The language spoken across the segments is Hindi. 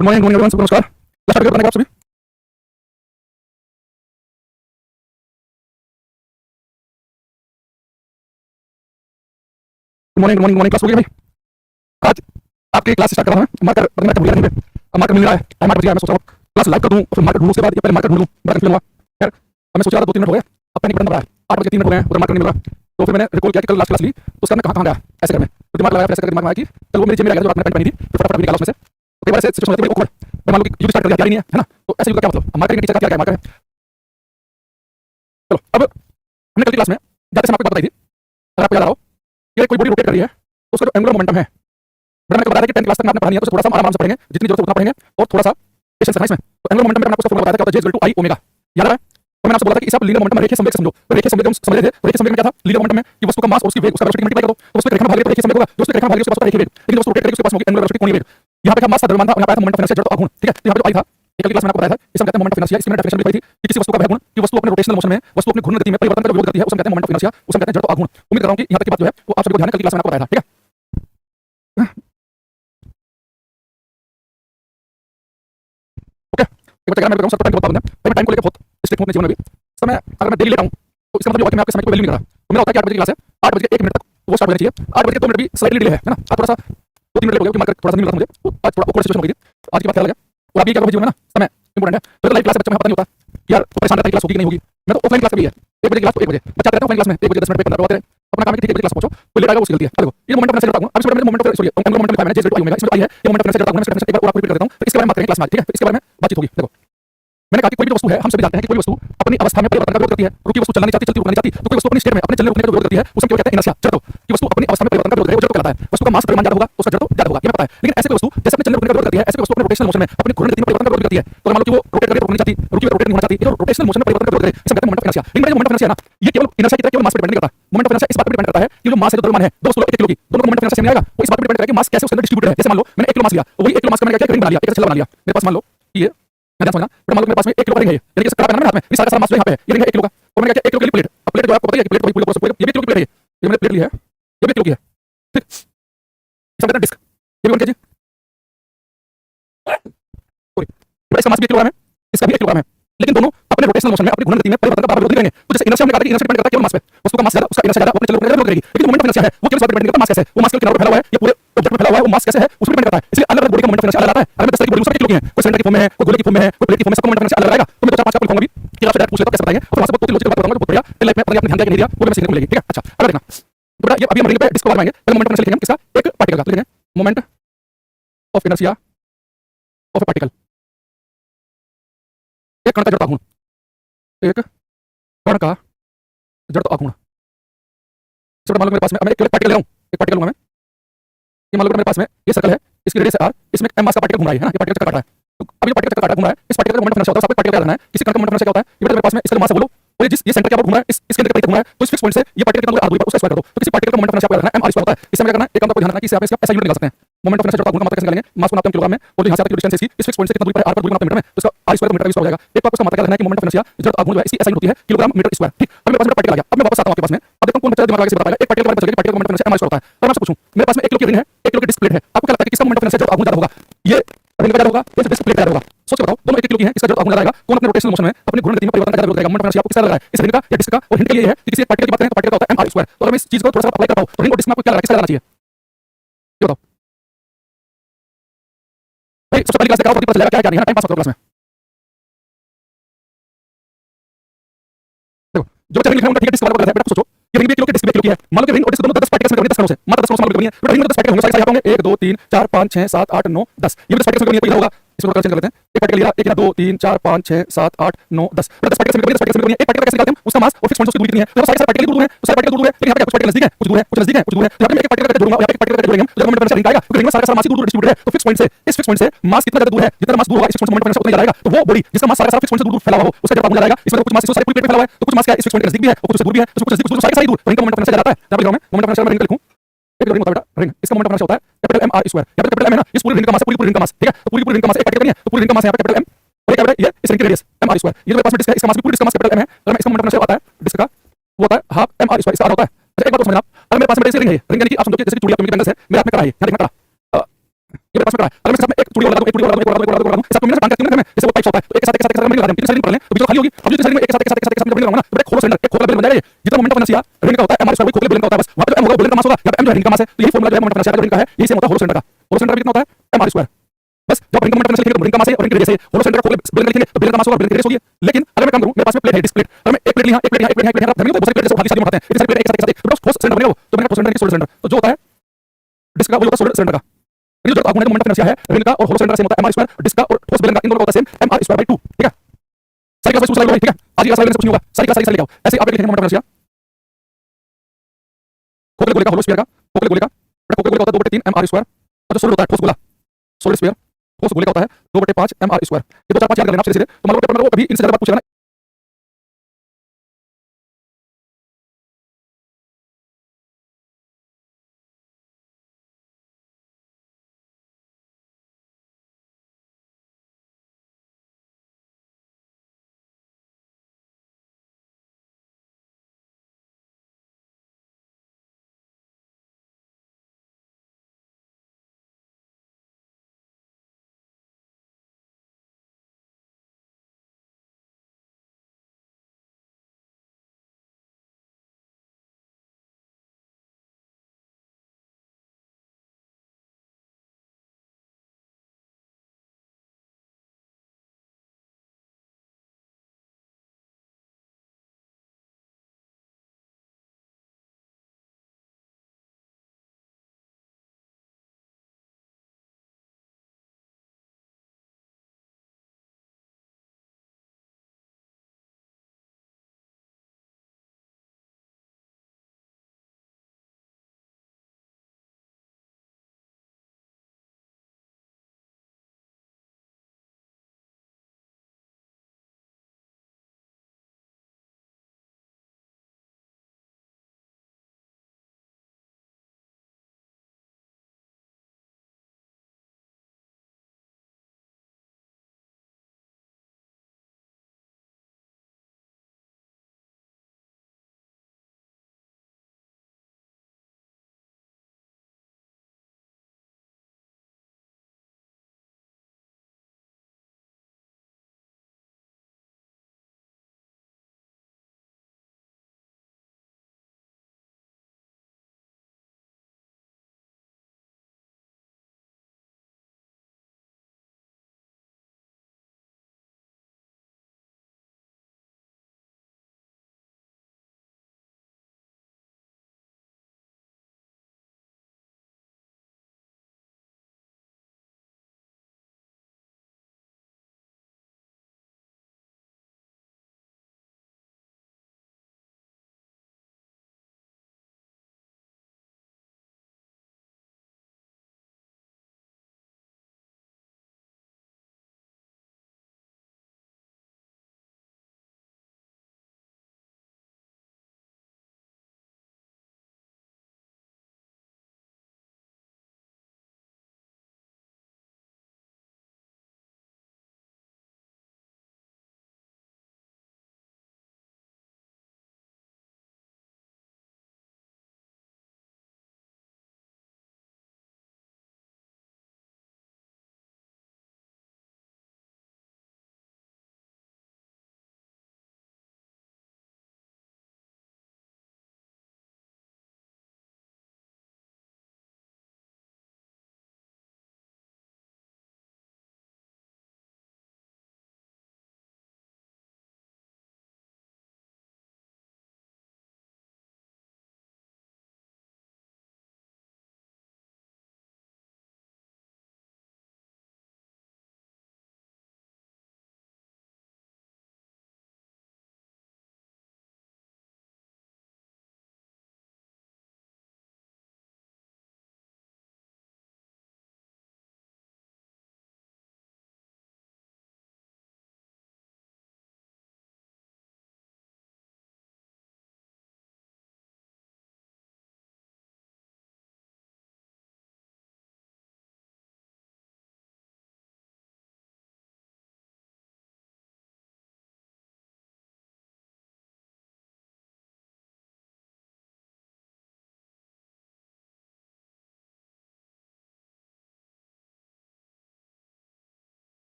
गुड मॉर्निंग एवरीवन, सबको नमस्कार। क्लास स्टार्ट करने का आप सभी। गुड मॉर्निंग क्लास हो गई भाई। आज आपकी क्लास स्टार्ट कर रहा हूं। मार्कर मैं भूल गया नहीं पे। अब मार्कर मिल रहा है, टाइम 8 बज गया। मैं सोच रहा हूं क्लास लाइव कर दूं और फिर मार्कर ढूंढूं। उसके बाद या पहले मार्कर ढूंढ लूं, बड़ा कंफ्यूजन हुआ। खैर अब मैं सोच रहा था 2-3 मिनट हो गए, अब पैनिक बटन दबाया, 8 बज के 3 मिनट हो गए हैं, उधर मार्कर नहीं मिल रहा। तो फिर मैंने रिकॉल किया कि कल लास्ट क्लास ली तो उसका मैं कहां गया ऐसे करने। तो दिमाग लगाया, फिर ऐसे करके दिमाग में आया कि कल वो मेरी जेब में रह गया जो रात में पैंट पहनी थी, फिर फटाफट निकाला उसमें से। तो कई बार ऐसे सिचुएशन होती है बड़ी ऑकवर्ड। मैं मान लो कि यूज स्टार्ट कर दिया, तैयारी नहीं है ना, तो ऐसे यूज का क्या मतलब। अब मार्कर के टीचर का क्या मार्कर है। चलो अब हमने कल की क्लास में जाते समय आपको बात बताई थी, अगर आपको याद आ रहा हो, ये कोई बॉडी रोटेट कर रही है तो उसका जो एंगुलर मोमेंटम है, मैंने आपको बताया कि 10 क्लास तक में आपने पढ़ा नहीं है तो थोड़ा सा आराम से पढ़ेंगे, जितनी जरूरत है उतना पढ़ेंगे और थोड़ा सा पेशेंस रखना इसमें। तो एंगुलर मोमेंटम में मैंने आपको फॉर्मूला बताया था, क्या होता है, J = I ओमेगा। याद है। तो मैंने आपसे बोला था कि इस आप लीनियर मोमेंटम रेखीय संवेग से समझो। तो रेखीय संवेग हम समझ रहे थे, तो रेखीय संवेग में क्या था, लीनियर मोमेंटम में कि वस्तु का मास और उसकी वेग उसका वेलोसिटी मल्टीप्लाई कर दो तो वस्तु की रेखा में भाग ले तो रेखीय संवेग होगा, जो उसकी रेखा में भाग ले उसके पास होगा रेखीय वेग। लेकिन वस्तु रोटेट करेगी उसके पास होगी एंगुलर वेलोसिटी कोणीय वेग। यहाँ पे क्या मास का द्रव्यमान था और यहाँ पे आया था मोमेंट ऑफ इनर्शिया, जड़ और आघूर्ण। ठीक है, तो यहाँ पे जो I था एक क्लास में आपको बताया था, इसे हम कहते हैं मोमेंट ऑफ इनर्शिया। इसकी मैंने डेफिनेशन लिखी थी कि किसी वस्तु का वह गुण कि वस्तु अपने रोटेशनल मोशन में वस्तु अपनी घूर्णन गति में परिवर्तन का विरोध करती है, उसे हम कहते हैं मोमेंट ऑफ इनर्शिया, उसे हम कहते हैं जड़ और आघूर्ण। उम्मीद कर रहा हूं कि यहाँ तक की बात जो है वो आप सभी को ध्यान है, कल की क्लास में आपको बताया था। ठीक है, ओके। एक बार मैं बताऊं सर, टाइम बहुत पाबंद है और मैं टाइम को लेकर बहुत स्ट्रिक्ट हूं अपने जीवन में भी। समय अगर मैं डेली लेता हूं तो इसका मतलब ये हुआ कि मैं आपके समय को वैल्यू नहीं कर रहा। तो मेरा होता है कि 8 बजे की क्लास है, 8 बजे 1 मिनट तक वो स्टार्ट हो जानी चाहिए। 8 बजे 2 मिनट भी स्लाइटली डिले है ना, आज थोड़ा सा 2-3 मिनट लेट हो गया क्योंकि मार्कर थोड़ा सा नहीं मिल रहा था मुझे। तो आज थोड़ा awkward सिचुएशन हो गई थी, आज की बात ख्याल आ गया। और अभी क्या करो जीवन में ना, समय इंपॉर्टेंट है। तो लाइव क्लास बच्चों में पता नहीं होता यार, वो परेशान रहता है क्लास होगी कि नहीं होगी। मैं तो ऑफलाइन क्लास भी है, 1 बजे क्लास तो 1 बजे मैं चाहता रहता हूं ऑफलाइन क्लास में 1 बजे 10 मिनट पे 15 करवाते रहे। अपना काम है कि ठीक 1 बजे क्लास पहुंचो, कोई लेट आएगा वो उसकी गलती है। देखो ये मोमेंट ऑफ इनर्शिया जड़ता हूं, अब इसमें moment of sorry angular momentum लिखा है मैंने, J = I ओमेगा। इसमें I है, ये मोमेंट ऑफ इनर्शिया जड़ता हूं, मैं इसका डेफिनेशन एक बार और रिपीट कर देता हूं, फिर इसके बारे में बात करेंगे क्लास में आज। ठीक है, इसके बारे में बातचीत होगी। देखो मैंने कहा कि कोई भी वस्तु है, हम सभी जानते हैं कि कोई वस्तु अपनी अवस्था में परिवर्तन का विरोध करती है। रुकी वस्तु चलना नहीं चाहती, चलती रुकना नहीं चाहती, तो कोई वस्तु अपनी स्टेट में अपने चलने रुकने का विरोध करती है, उसे हम क्या कहते हैं, इनर्शिया, जड़। कि वस्तु अपनी अवस्था में परिवर्तन का विरोध करे वो जड़ कहलाता है। वस्तु का मास द्रव्यमान ज्यादा होगा तो उसका जड़ ज्यादा होगा, ये पता है। लेकिन ऐसे कोई वस्तु जैसे अपने चलने रुकने का विरोध करती है, ऐसे कोई वस्तु अपने रोटेशनल मोशन में अपनी घूर्णन गति में परिवर्तन का विरोध करती है। तो मान लो कि वो रोटेट करके रुकना चाहती, रुकी रोटेट नहीं होना चाहती, ये रोटेशनल मोशन में परिवर्तन का विरोध करे, इसे कहते हैं मोमेंट ऑफ इनर्शिया। लेकिन मोमेंट ऑफ इनर्शिया ना, ये केवल इनर्शिया की तरह केवल मास पर डिपेंड नहीं करता। मोमेंट ऑफ इनर्शिया इस बात पर डिपेंड करता है कि जो मास है, जो द्रव्यमान है, दो वस्तुओं 1 किलो की, दोनों का मोमेंट ऑफ इनर्शिया सेम आएगा। वो इस बात पर डिपेंड करता है कि मास कैसे उसके अंदर डिस्ट्रीब्यूटेड है। जैसे मान लो मैंने 1 किलो मास लिया, वही 1 किलो मास का मैंने क्या रिंग बना लिया, एक छल्ला बना लिया। मेरे पास मान लो ये मैं समझना, बट मान लो मेरे पास में 1 किलो का रिंग है, यानी कि कड़ा पहना है हाथ में, ये सारा मास जो यहाँ पे है, ये रिंग है 1 किलो का। और मैंने क्या 1 किलो की प्लेट, अब प्लेट जो आपको पता है कि प्लेट को पूरा पूरा ये भी 1 किलो की प्लेट है, ये मैंने प्लेट ली है, ये भी 1 किलो की है। ठीक, इसका कहते हैं डिस्क, ये भी 1 केजी सॉरी, इसका मास भी 1 किलोग्राम है, इसका भी 1 किलोग्राम है। लेकिन दोनों अपने रोटेशनल मोशन में अपनी घूर्णन गति में परिवर्तन का बराबर विरोध नहीं करेंगे। तो जैसे इनर्शिया हमने कहा था कि इनर्शिया डिपेंड करता है केवल मास पे, वस्तु का मास ज्यादा उसका इनर्शिया ज्यादा, अपने चलने रुकने का विरोध करेगी। लेकिन मोमेंट ऑफ इनर्शिया है वो केवल इस बात पर डिपेंड करता है मास कैसे है, वो मास के किनारों पर फैला हुआ है या पूरे ऑब्जेक्ट पर फैला हुआ है, वो मास कैसे है उस पर डिपेंड करता है। इसलिए अलग अलग बॉडी का मोमेंट ऑफ इनर्शिया अलग आता है। अगर मैं 10 तरह की बॉडी सब 1 किलो की है, कोई सिलेंडर की फॉर्म में है, कोई गोले की फॉर्म में है, कोई प्लेट की फॉर्म में, सबका मोमेंट ऑफ इनर्शिया अलग आएगा। तो मैं 2-4-5 आपको लिखूंगा भी कि आपसे डायरेक्ट पूछ लेता हूं कैसे बताएंगे, और वहां से बहुत लॉजिकल बात बताऊंगा जो बहुत बढ़िया लाइफ में पता नहीं आपने ध्यान दिया कि नहीं दिया, वो भी मैं सीखने को मिलेगी। ठीक है, अच्छा अगर देखना तो बेटा ये अभी हम रिंग पे डिस्क को लगाएंगे, पहले मोमेंट ऑफ इनर्शिया लिखेंगे किसका, एक पार्टिकल का। तो लिखेंगे moment of inertia of A particle, एक कण का जड़ आघूर्ण, एक कण का जड़ तो आघूर्ण। छोटा मान लो मेरे पास में मैं एक पार्टिकल ले रहा हूं, एक पार्टिकल लूंगा मैं, ये मान लो मेरे पास में ये सर्कल है, इसकी रेडियस है r, इसमें m मास का पार्टिकल घूम रहा है ना, ये पार्टिकल चक्कर काट रहा है। तो अब ये पार्टिकल चक्कर काट घूम रहा है, इस पार्टिकल का मोमेंट ऑफ इनर्शिया होता है, उसका पार्टिकल क्या करना है, किसी कण का मोमेंट ऑफ इनर्शिया क्या होता है, ये मेरे पास में इसका मास बोलो, और ये जिस ये सेंटर के ऊपर घूम रहा है, इसके अंदर घूम रहा है, तो इस फिक्स पॉइंट से ये पार्टिकल कितना दूर r दूरी पर उसका स्क्वायर कर दो। तो किसी पार्टिकल का मोमेंट ऑफ इनर्शिया क्या करना है, m r स्क्वायर होता है। इससे हमें क्या करना है, एक काम का ध्यान रखना कि इससे आप इसका ऐसा यूनिट निकाल सकते हैं, मोमेंट ऑफ इनर्शिया जड़ का घूर्ण का मतलब कैसे निकालेंगे, मास को नापते हैं किलोग्राम में, और जो यहां से आता है डिस्टेंस इसकी इस फिक्स पॉइंट से कितना दूरी पर है r पर दूरी नापते हैं मीटर में, तो इसका r स्क्वायर मीटर हो जाएगा। एक बार उसका मतलब क्या रखना है कि मोमेंट ऑफ इनर्शिया जड़ का घूर्ण जो है इसकी ऐसा यूनिट होती है किलोग्राम मीटर स्क्वायर। ठीक, अब मेरे पास में पार्टिकल आ गया, अब मैं वापस आता हूं आपके पास में, अब देखो कौन बच्चा दिमाग लगा के बताएगा। एक पार्टिकल के बारे में बताएगा कि पार्टिकल का moment of inertia m r square होता है। अब मैं आपसे पूछूं, मेरे पास में 1 किलो की रिंग है, 1 किलो की डिस्क प्लेट है, आपको क्या लगता है कि किसका मोमेंट ऑफ इनर्शिया जड़ का घूर्ण ज्यादा होगा, ये रिंग का ज्यादा होगा या डिस्क प्लेट का ज्यादा होगा, सोच के बताओ। दोनों 1 किलो की हैं, इसका जड़ का घूर्ण ज्यादा आएगा, कौन अपने रोटेशनल मोशन में अपनी घूर्णन गति में परिवर्तन का ज्यादा विरोध करेगा, मोमेंट ऑफ इनर्शिया आपको किसका लग रहा है, इस रिंग का या डिस्क का। और हिंट के लिए ये है कि किसी एक पार्टिकल की बात करें तो पार्टिकल का होता है m r स्क्वायर। तो अगर मैं इस चीज को थोड़ा सा अप्लाई करता हूं तो रिंग और डिस्क में आपको क्या लग रहा है, किसका लगाना चाहिए, ये बताओ भाई। सबसे पहली क्लास दिखाओ, पता चलेगा क्या क्या नहीं है, टाइम पास करो क्लास में। देखो जो बच्चा रिंग लिख रहे हैं उनका ठीक है, डिस्क वाला बोल रहा है, बेटा सोचो ये रिंग भी 1 किलो की, डिस्क भी 1 किलो की है। मान लो कि रिंग और डिस्क दोनों 10 पार्टिकल्स में बनी है, 10 कणों से, मात्र 10 कणों से मान लो बनी है। तो रिंग में 10 पार्टिकल होंगे, सारे यहाँ पे होंगे 1 2 3 4 5 6 7 8 9 10, ये 10 पार्टिकल्स में बनी है। तो इधर होगा, इसको कलर चेंज कर लेते हैं, एक पार्टिकल लिया, 1 2 3 4 5 6 7 8 9 10, 10 पार्टिकल्स में बनी है, 10 पार्टिकल्स में बनी है। एक पार्टिकल कैसे निकालते हैं, उसका मास और फिक्स पॉइंट से उसकी दूरी कितनी है। तो सारे सारे पार्टिकल दूर है, तो सारे पार्टिकल दूर है, लेकिन यहाँ पे कुछ पार्टिकल नजदीक है, कुछ दूर है, कुछ नजदीक है, कुछ दूर है। यहाँ पे मैं एक पार्टिकल का जोड़ूंगा, यहाँ पे एक पार्टिकल का जोड़ेंगे, तो मोमेंट ऑफ इनर्शिया रिंग आएगा, क्योंकि रिंग में सारा मास दूर दूर डिस्ट्रीब्यूटेड है। तो फिक्स पॉइंट से इस फिक्स पॉइंट से मास कितना ज्यादा दूर है, जितना मास दूर होगा इस फिक्स पॉइंट से मोमेंट ऑफ इनर्शिया उतना ज्यादा आएगा। तो वो बॉडी जिसका मास सारा फिक्स पॉइंट से दूर फैला हुआ हो उसका जड़ का घूर्ण आएगा। इसमें कुछ मास सारे पूरी प्लेट में फैला हुआ है, तो कुछ मास क्या है इस फिक्स पॉइंट के नजदीक भी है और कुछ दूर भी है, तो कुछ नजदीक कुछ सारे सारे दूर, तो रिंग का मोमेंट ऑफ इनर्शिया ज्यादा है। यहाँ पे मैं मोमेंट ऑफ इनर्शिया रिंग लिखूं, एक रिंग होता है बेटा, रिंग इसका मोमेंट ऑफ इनर्शिया होता है कैपिटल M r स्क्वायर। यहाँ पे कैपिटल M है ना, इस पूरी रिंग का मास है, पूरी रिंग का मास, ठीक है। तो पूरी रिंग का मास एक पार्टिकल नहीं है, तो पूरी रिंग का मास यहाँ पे कैपिटल M, और ये क्या है, ये इस रिंग की रेडियस m r स्क्वायर। ये जो मेरे पास में डिस्क है, इसका मास भी पूरी डिस्क का मास कैपिटल M है। अगर मैं इसका मोमेंट ऑफ इनर्शिया आता है डिस्क का, वो होता है हाफ m r स्क्वायर, इसका r होता है। अच्छा एक बात तो समझना, अगर मेरे पास में ऐसी रिंग है, रिंग यानी कि आप समझो कि जैसे कि चूड़ियां, बैंगल्स है, मेरे हाथ में कड़ा है, यहाँ देखना कड़ा, ये मेरे पास में पड़ा है। अगर मैं इसके साथ में एक चूड़ी और लगा दूं, एक चूड़ी और लगा दूं, एक और लगा दूं, एक और लगा दूं, इसे आप कॉम्बिनेशन बांध के रखते हैं ना घर में, जैसे वो पाइप्स होता है, तो एक के साथ मैं लगा दूं, तीन साइड पर लें, तो बीच में खाली होगी, अब जो साइड में एक के साथ मैं लगाऊंगा ना, तो एक खोखला सिलेंडर, एक खोखला बेलन बन जाएगा ये। जितना मोमेंट ऑफ इनर्शिया रिंग का होता है, m r स्क्वायर खोखले बेलन का होता है बस। वहां पे m होगा, बेलन का मास होगा, यहाँ पे m जो है रिंग का मास है, तो यही फॉर्मूला जो है मोमेंट ऑफ इनर्शिया का जो रिंग का है, यही सेम होता है होलो सिलेंडर का। होलो सिलेंडर का भी कितना होता है, m r स्क्वायर। बस जब रिंग का मोमेंट लिखेंगे तो रिंग का मास है और रिंग की रेडियस है। होलो सिलेंडर का खोखले बेलन का लिखेंगे तो बेलन का मास होगा और बेलन की रेडियस होगी। लेकिन अगर मैं काम करूं, मेरे पास में प्लेट है, डिस्क प्लेट, अगर मैं एक प्लेट यहाँ, एक प्लेट यहाँ, एक प्लेट यहाँ, एक प्लेट यहाँ, धर्मी होता है, बहुत सारी प्लेट जैसे खाली शादी में खाते हैं, इतनी सारी प्लेट एक साथ तो ठोस सिलेंडर बनेगा वो, तो मैंने ठोस सिलेंडर की सोलिड सिलेंडर, तो जो होता है डिस्क का वो होता है सोलिड सिलेंडर का। ये जो आर्गुमेंट मोमेंट ऑफ इनर्शिया है रिंग का और होलो सिलेंडर का सेम होता है m r स्क्वायर, डिस्क का और ठोस बेलन का इन दोनों का होता है same m r square by 2, ठीक है। सारी क्लास में ठीक है, आज की क्लास में कुछ नहीं होगा, सारी क्लास लेके आओ, ऐसे आप लिखेंगे मोमेंट ऑफ इनर्शिया, खोखले गोले का होलो स्फीयर का, खोखले गोले का, बड़ा खोखले गोले का होता है 2/3 m r स्क्वायर, और जो सोलिड होता है ठोस गोला, सोलिड स्फीयर, ठोस गोले का होता है 2/5 m r स्क्वायर। ये 2 4 5 याद कर लेना आप सीधे, तो मान लो पेपर में वो कभी इनसे ज्यादा बात पूछेगा ना,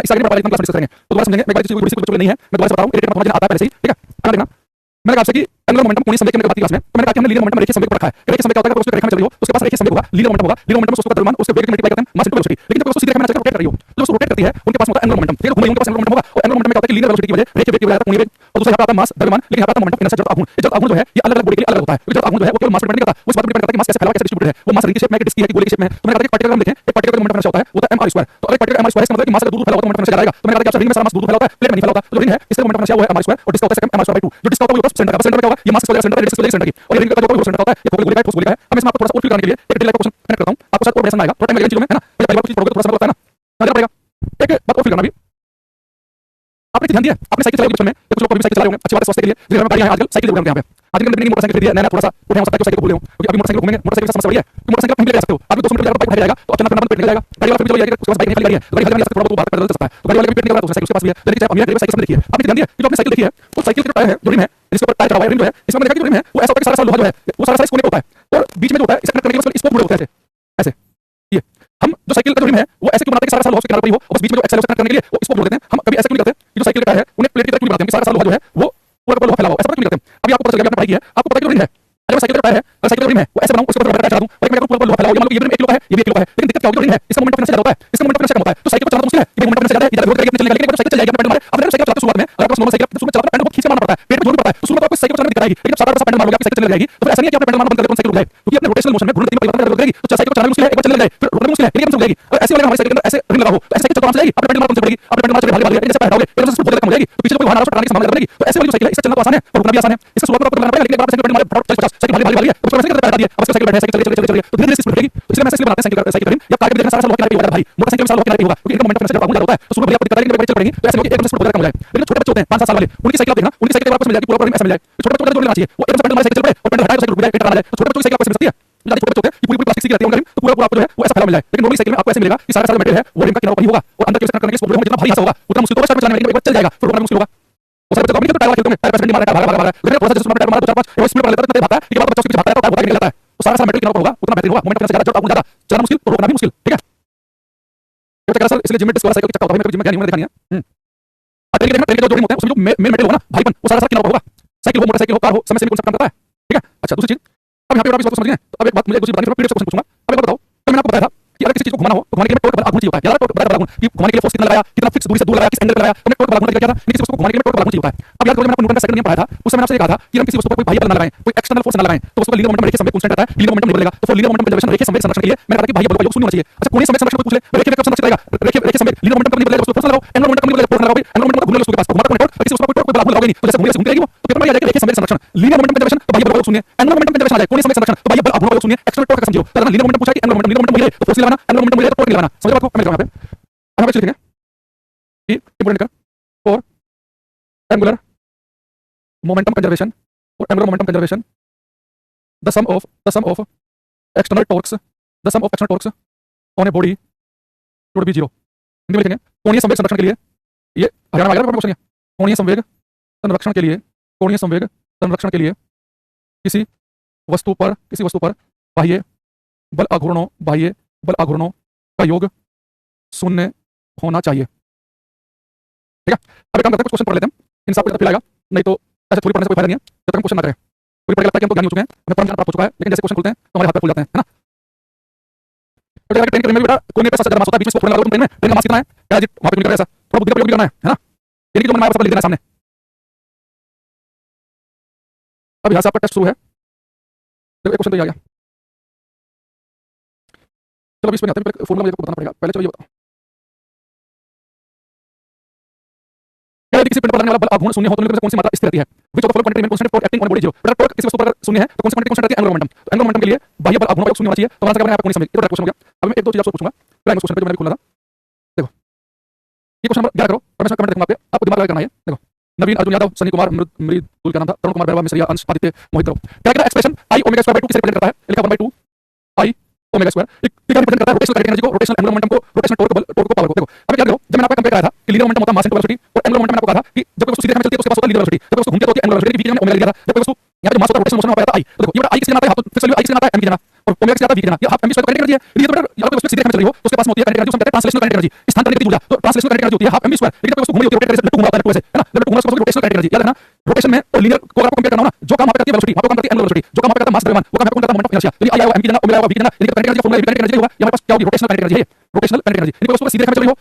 इससे आगे हम क्लास में डिस्कस करेंगे। तो दोबारा समझेंगे, मैं एक बार चीज कोई बच्चों के नहीं है, मैं दोबारा से बता रहा हूं, इरिटेट मत होना, जिन्हें आता है पहले से ही, ठीक है। अगला देखना, मैंने कहा आपसे कि एंगुलर मोमेंटम कोणीय संवेग की बात की क्लास में, तो मैंने कहा कि हमने लीनियर मोमेंटम रेखीय संवेग को रखा है। रेखीय संवेग क्या होता है? अगर उसमें रेखा में चल रही हो तो उसके पास रेखीय संवेग होगा, लीनियर मोमेंटम होगा। लीनियर मोमेंटम में उसका द्रव्यमान उसके वेग से मल्टीप्लाई करते हैं, मास इनटू वेलोसिटी। लेकिन जब उसको सीधे रेखा में रोटेट कर रही हो, तो उसको रोटेट करती है, उनके पास होता है एंगुलर मोमेंटम। ठीक है, घूम रही है, उनके पास एंगुलर मोमेंटम होगा, और एंगुलर मोमेंटम में क्या होता है कि लीनियर वेलोसिटी की वजह रेखीय वेग की वजह कोणीय वेग, और दूसरा यहाँ पे आता है मास द्रव्यमान, लेकिन यहाँ पे आता है मोमेंटम इनरशिया जड़त्व आघूर्ण। ये जड़त्व आघूर्ण जो है ये अलग-अलग बॉडी के लिए अलग होता है। जड़त्व आघूर्ण जो है वो केवल मास पर डिपेंड नहीं करता, वो इस बात पर डिपेंड करता है कि मास कैसे फैला हुआ, कैसे डिस्ट्रीब्यूटेड है। वो मास रिंग की शेप में, डिस्क की है, गोले की शेप में है। तो मैंने कहा कि पार्टिकल हम देखें, एक पार्टिकल का मोमेंटम इनरशिया होता है, वो होता है mr²। तो अगर पार्टिकल mr² इसका मतलब है कि मास अगर दूर फैला हुआ तो मोमेंटम इनरशिया ज्यादा आएगा। तो मैंने कहा कि आपसे रिंग में सारा मास दूर फैला होता है, प्लेट में नहीं फैला होता। तो जो रिंग है इसका मोमेंटम इनरशिया वो है mr², और डिस्क होता है सेकंड mr²/2। जो डिस्क होता है वो सेंटर का, सेंटर में क्या होगा, ये मास का सेंटर है, डिस्क का सेंटर की, और ये रिंग का जो सेंटर होता है ये फोकल गोले का है, ठोस गोले का है। अब मैं इसमें आपको थोड़ा सा और क्लियर करने के लिए एक रियल लाइफ क्वेश्चन कनेक्ट करता हूं, आपको शायद और बढ़िया समझ आएगा। थोड़ा टाइम लगेगा इन चीजों में, है ना। मैं पहली बार कुछ पढ़ोगे तो थोड़ा सा लगता है ना, समझना पड़ेगा। एक बात और क्लियर करना भी, आपने ध्यान दिया, आपने साइकिल चलाई बचपन में, कुछ लोग कभी साइकिल चला रहे होंगे, अच्छी बात है स्वास्थ्य के लिए। जिस घर में गाड़ी है आजकल साइकिल जरूर यहाँ पे, आजकल नई मोटरसाइकिल खरीदी है, नया थोड़ा सा उठे हो सकता है, साइकिल को भूले हो, क्योंकि अभी मोटरसाइकिल घूमेंगे, मोटरसाइकिल से समस्या बड़ी है कि मोटरसाइकिल कहीं भी ले जा सकते हो। आप 200 मीटर जाकर बाइक उठाया जाएगा तो अचानक अपना पेट निकल जाएगा, गाड़ी वाला फिर चलो उसके पास बाइक नहीं, गाड़ी है, तो गाड़ी वाला थोड़ा बहुत बात कर सकता है, तो गाड़ी वाले का पेट निकल रहा है तो साइकिल उसके पास भी है। लेकिन चाहे अमीर साइकिल देखिए, आपने ध्यान दिया कि जो आपने साइकिल देखी है वो साइकिल के जो टायर है, जो रिम है, जिसके ऊपर टायर चढ़ा हुआ है, रिम जो है, इसमें देखा कि जो रिम है वो ऐसा होता है कि सारा लोहा जो है वो सारा कोने पे होता है, और बीच में जो होता है इसे कनेक्ट करने के लिए स्पोक जुड़े होते हैं ऐसे। ये हम जो साइकिल का जो रिम है वो ऐसे क्यों बनाते हैं कि सारा लोहा उसके किनारे पर ही हो, और बस बीच में जो एक्सेल कनेक्ट करने के लिए वो स्पोक जोड़ देते हैं। हम कभी ऐसे क्यों नहीं करते कि जो साइकिल का टायर है उन्हें प्लेट की तरह क्यों बनाते हैं कि सारा लोहा जो है वो पूरा लोहा फैला हुआ, ऐसा क्यों नहीं करते? अभी आपको पता चल गया, आपने पढ़ाई की है, आपको पता है कि जो रिम है, अगर साइकिल का टायर है, अगर साइकिल का रिम है वो ऐसे बनाऊं, उसके ऊपर टायर चढ़ा दूं, और मैं पूरा लोहा फैला हुआ, ये मान लो ये रिम 1 किलो का है, ये भी 1 किलो का है, लेकिन दिक्कत क्या होगी, जो रिम है इसका मोमेंट ऑफ इनर्शिया ज्यादा होता है, इसका मोमेंट ऑफ इनर्शिया कम होता है, तो साइकिल को चलाना तो मुश्किल है, ये मोमेंट ऑफ इनर्शिया ज्यादा है, ये विरोध करके अपने चलेगा, लेकिन जब साइकिल चल जाएगी अपने पेडल मारे, अब साइकिल चलाते शुरुआत में अगर आप नॉर्मल साइकिल शुरू में चलाते हैं, पेडल को खींच के मारना पड़ता है, पेट पे जोर भी पड़ता है, तो शुरू में आपको साइकिल चलाने में दिक्कत आएगी, लेकिन जब 7-8 पेडल मार लोगे आपकी साइकिल चलने लगेगी। तो फिर ऐसा नहीं है कि आपने पेडल मारना बंद कर दिया तो साइकिल रुक जाए, क्योंकि अपने रोटेशनल मोशन में घूर्णन गति में परिवर्तन करेगी, तो साइकिल को चलाना मुश्किल है, एक बार चलने लग जाए फिर रोकना मुश्किल है, लेकिन चल जाएगी। और ऐसे वाले हमारे साइकिल के अंदर ऐसे रिम लगा हो तो ऐसे साइकिल चलना चलेगी, आपने पेडल मारना कम से पड़ेगी, आपने पेडल मारना चले भारी भारी जैसे पैर हटाओगे एकदम से बहुत कम हो जाएगी, तो पीछे कोई वाहन आ रहा है चलाने की संभावना बनेगी। तो ऐसे वाली जो साइकिल है इससे चलना तो आसान है और रुकना भी आसान है, इसका शुरुआत में आपको करना पड़ेगा, लेकिन एक बार साइकिल पेडल मारे फटाफट 40-50 साइकिल भारी भारी है तो उसको वैसे करते बैठा दिया, अब साइकिल बैठे साइकिल चले चले तो धीरे धीरे स्पीड बढ़ेगी। तो इसलिए मैं इसलिए बनाते हैं साइकिल रिम, या कार में देखना सारा लोहा किनारे पे होगा भाई, मोटरसाइकिल में सारा लोहा किनारे पे होगा, क्योंकि इनका मोमेंट ऑफ इनर्शिया ज्यादा होता है, तो शुरू में आपको दिक्कत आएगी, चल पड़ेगी, तो ऐसे लोग एकदम से स्पीड कम हो जाए। लेकिन छोटे बच्चे होते हैं 5-7 साल वाले, उनकी साइकिल आप देखना, उनकी साइकिल आपको मिल जाएगी पूरा रिम ऐसे मिल जाए, छोटे बच्चों को जोड़ लेना चाहिए, वो एकदम से पेडल मारे साइकिल चल पड़े और पेडल हटाए तो साइकिल रुक जाए, पेट आ जाए, तो छोटे बच्चों की साइकिल आपको मिल सकती है। छोटे बच्चे होते हैं पूरी प्लास्टिक की रहती है उनका रिम, तो पूरा आपको जो है वो ऐसा फैला मिल जाए। लेकिन नॉर्मली साइकिल में आपको ऐसे मिलेगा कि सारा मटेरियल है वो रिम का किनारा पर ही होगा, और अंदर के करने के स्पोर्ट जितना भारी होगा उतना मुश्किल होगा, चलाने में एक बार चल जाएगा फिर रुकना मुश्किल होगा। और सारे बच्चे कभी तो टायर खेलते हैं, टायर पे मारता है, भागा भागा भागा, थोड़ा सा जिसमें टायर मारा 2-4-5 वो स्पीड कर लेता है, इतना भागता है, इसके बाद बच्चों के पीछे भागता है तो टायर होता है निकल जाता है, तो सारा मटेरियल किनारे पर होगा उतना बेहतर होगा, मोमेंट ऑफ इनर्शिया ज्यादा, ज्यादा चलाना मुश्किल और रोकना भी मुश्किल, ठीक है। तो चक्कर असल इसलिए जिम में डिस्क वाला साइकिल चक्का होता है, मैं जिम में गया नहीं हूं, मैंने देखा नहीं है। ट्रेन के देखना, ट्रेन के जो जोड़िंग होते हैं उसमें जो मेन मटेरियल होगा ना भाईपन वो सारा किनारे पर होगा, साइकिल हो मोटरसाइकिल हो कार हो समय से भी कौन सा काम करता है, ठीक है। अच्छा दूसरी चीज, अब यहाँ पे आप इस बात को समझ गए, तो अब एक बात मुझे दूसरी बतानी है, पीडीएफ से क्वेश्चन पूछूंगा। अब एक बात बताओ, तो मैंने आपको बताया था कि अगर किसी चीज को घुमाना हो तो घुमाने के लिए टॉर्क बल आघूर्ण चाहिए होता है, यार टॉर्क बल आघूर्ण कि घुमाने के लिए फोर्स कितना लगाया, कितना फिक्स दूरी से दूर लगाया, किस एंगल पे लगाया, तुमने टॉर्क बल आघूर्ण क्या था, किसी वस्तु को घुमाने के लिए टॉर्क बल आघूर्ण चाहिए होता है। अब याद करो मैंने आपको न्यूटन का सेकंड नियम पढ़ाया था, उस समय आपसे ये कहा था कि हम किसी वस्तु पर कोई बाह्य बल ना लगाएं, कोई एक्सटर्नल फोर्स ना लगाएं, तो उसका लीनियर मोमेंटम रेखीय संवेग कांस्टेंट रहता है, लीनियर मोमेंटम नहीं बदलेगा। तो फॉर लीनियर मोमेंटम कंजर्वेशन रेखीय संवेग संरक्षण के लिए मैंने कहा कि बाह्य बल का योग शून्य होना चाहिए। अच्छा कोणीय संवेग संरक्षण पूछ ले, रेखीय वेग कब संरक्षित रहेगा, रेखीय संवेग लीनियर मोमेंटम कब नहीं बदलेगा, उसको फोर्स लगाओ, एंगुलर मोमेंटम कब नहीं बदलेगा, फोर्स लगाओ, एंगुलर मोमेंटम घूमने उसके पास घुमाता है टॉर्क, किसी वस्तु पर टॉर्क बल आघूर्ण लगाओगे नहीं, तो जैसे घूमने से घूमती रहेगी वो, तो पेपर में आ जाएगा रेखीय संवेग संरक्षण, लीनियर मोमेंटम कंजर्वेशन तो बाह्य बल का योग शून्य, एंगुलर मोमेंटम कंजर्वेशन आ जाए, कोणीय संवेग संरक्षण तो बाह्य बल आघूर्ण का योग शून्य, एक्सटर्नल टॉर्क का समझियो, तो लीनियर मोमेंटम पूछा कि एंगुलर मोमेंटम मिले तो फोर्स लगाना, एंगुलर मोमेंटम मिले तो टॉर्क लगाना, समझ रहे हो आपको, मैं लिखूंगा यहाँ पे, अब हम लिखेंगे कि इंपॉर्टेंट कर for angular momentum conservation or angular momentum conservation, the sum of external torques on a body should be 0। Hindi में लिखेंगे कोणीय संवेग संरक्षण के लिए, ये हरियाणा वगैरह का क्वेश्चन है, कोणीय संवेग संरक्षण के लिए किसी वस्तु पर बाह्य बल आघूर्णों का योग शून्य होना चाहिए, ठीक है। अब एक काम करते हैं, कुछ क्वेश्चन पढ़ लेते हैं, इन सबको फिर आएगा, नहीं तो ऐसे थोड़ी पढ़ने से कोई फायदा नहीं है, जब तक हम क्वेश्चन ना करें। पूरी पढ़ के लगता है कि हम तो ज्ञानी हो चुके हैं, हमें परम ज्ञान प्राप्त हो चुका है, लेकिन जैसे क्वेश्चन खुलते हैं तो हमारे हाथ पे खुल जाते हैं, है ना। तो क्या ट्रेन में बेटा कोने पे सबसे ज्यादा मास होता है, बीच में स्पोर्ट लगा दो तुम ट्रेन में, ट्रेन का मास कितना है क्या जी, वहां पे नहीं कर ऐसा, थोड़ा बुद्धि का प्रयोग भी करना है ना, यानी कि जो मन में आया सब लिख देना है सामने। अब यहां से आपका टेस्ट शुरू है, देखो क्वेश्चन तो ये आ गया। चलो इसमें आते हैं, पहले फॉर्मूला मुझे आपको बताना पड़ेगा, पहले चलो ये बताओ किसी पिंड पर लगने वाला बल आघूर्ण शून्य हो तो कौन सी मात्रा स्थिर रहती है, which of the following contain constant for acting on body 0। अगर टॉर्क किसी वस्तु पर शून्य है तो कौन सी कांस्टेंट रहती है, एंगुलर मोमेंटम। तो एंगुलर मोमेंटम के लिए बाह्य बल आघूर्ण का योग शून्य होना चाहिए, तो हमारा क्या बनेगा कोणीय संवेग, ये तो क्वेश्चन हो गया। अब मैं एक दो चीज आपसे पूछूंगा, पहले क्वेश्चन पे जो मैंने खोला था, देखो ये क्वेश्चन नंबर 11 करो और मैं इसमें कमेंट देखूंगा, आपको दिमाग लगा करना है। देखो नवीन अर्जुन यादव, सनी कुमार, मृदुल का नाम था, तरुण कुमार बहरवा, मिश्रिया, अंश, आदित्य, मोहित राव। क्या क्या expression I omega square by 2 किसे रिप्रेजेंट करता है, लिखा 1/2 आई ओमेगा स्क्वायर, एक रिप्रेजेंट करता है रोटेशनल काइनेटिक एनर्जी को, रोटेशनल एंगुलर मोमेंटम को, रोटेशनल टॉर्क को, पावर को। देखो अब क्या करो, जब मैंने आपको कंपेयर कराया था कि लीनियर मोमेंटम होता है मास इनटू वेलोसिटी, और एंगुलर मोमेंटम मैंने आपको कहा था कि जब कोई वस्तु सीधे रेखा में चलती है तो उसके पास होता है लीनियर वेलोसिटी, जब कोई वस्तु घूमती है तो होती है एंगुलर वेलोसिटी, बीच में ओमेगा लिखा था। जब कोई वस्तु यहाँ पे जो मास होता है रोटेशनल मोशन में आता है आई, तो देखो ये बड़ा आई किसके नाम आता है, हाथ फिर चलिए आई किसके नाम आता है, एम की नाम। और ओमेगा से ज्यादा वीक देना, ये half m v square kinetic energy है। लेकिन ये तो बेटा यहाँ पे उसमें सीधे रेखा में चल रही हो तो उसके पास में होती है काइनेटिक एनर्जी, उसको हम कहते हैं ट्रांसलेशनल काइनेटिक एनर्जी, स्थानांतरण की ऊर्जा। तो ट्रांसलेशनल काइनेटिक एनर्जी होती है हाफ एमवी स्क्वायर, लेकिन जब उसको घूम रही होती है रोटेट करके घूम रहा होता है वैसे, है ना, जब घूम रहा है उसको रोटेशनल काइनेटिक एनर्जी। याद रखना रोटेशन में और लीनियर को अगर आपको कंपेयर करना हो ना, जो काम वहां पे करती है वेलोसिटी, वहां पे काम करती है एंगुलर वेलोसिटी, जो काम वहां पे करता है मास द्रव्यमान, वो काम यहाँ पे करता है मोमेंट ऑफ इनर्शिया। तो ये आई आएगा एम की जगह ओमेगा आएगा वी की जगह, यानी कि काइनेटिक एनर्जी का फॉर्मूला काइनेटिक एनर्जी होगा, यहाँ पे पास क्या होगी रोटेशनल काइनेटिक एनर्जी है, रोटेशनल काइनेटिक एनर्जी। यानी कि उसको सीधे रेखा में चल रही हो